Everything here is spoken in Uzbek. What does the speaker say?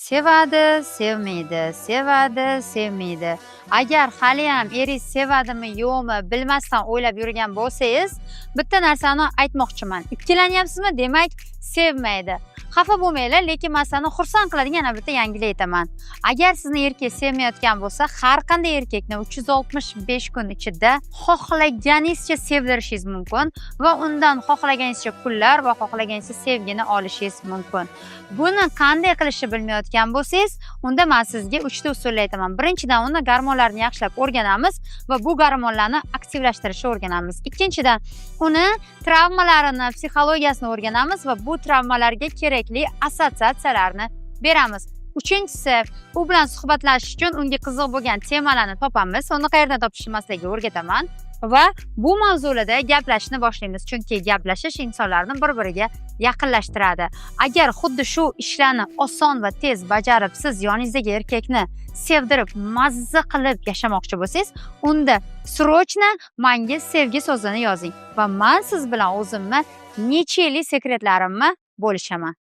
Sevadi, sevmaydi, sevadi, sevmaydi. Agar haliyam eringiz sevadimi, yo'qmi bilmasdan o'ylab yurgan bo'lsangiz, bitta narsani aytmoqchiman. Ikkilanyapsizmi? Demak, sevmaydi. Xafa bo'lmanglar, lekin men sizlarni xursand qiladigan yana bitta yangilik aytaman. Agar sizni erkak sevmayotgan bo'lsa, har qanday erkakni 365 kun ichida xohlaganingizcha sevdirishingiz mumkin va undan xohlaganingizcha pullar va xohlaganingizcha sevgini olishingiz mumkin. Buni qanday qilishni bilmayotgan bo'lsangiz, unda men sizga 3 ta usulni aytaman. Birinchidan, uni gormonlarni yaxshilab o'rganamiz va bu gormonlarni aktivlashtirishni o'rganamiz. Ikkinchidan, uni travmalarini, psixologiyasini o'rganamiz va bu travmalarga kerakli assotsiatsiyalarni beramiz. Uchinchisi, u bilan suhbatlashish uchun unga qiziq bo'lgan temalarni topamiz. Uni qayerdan topishni men sizlarga o'rgataman. Va bu mavzularda gaplashishni boshlaymiz, chunki gaplashish insonlarni bir-biriga yaqinlashtiradi. Agar xuddi shu ishlarni oson va tez bajarib, siz yoningizdagi erkakni sevdirib, mazza qilib yashamoqchi bo'lsangiz, unda srochna menga sevgi so'zini yozing va men siz bilan o'zimni necha yillik sekretlarimni bo'lishaman.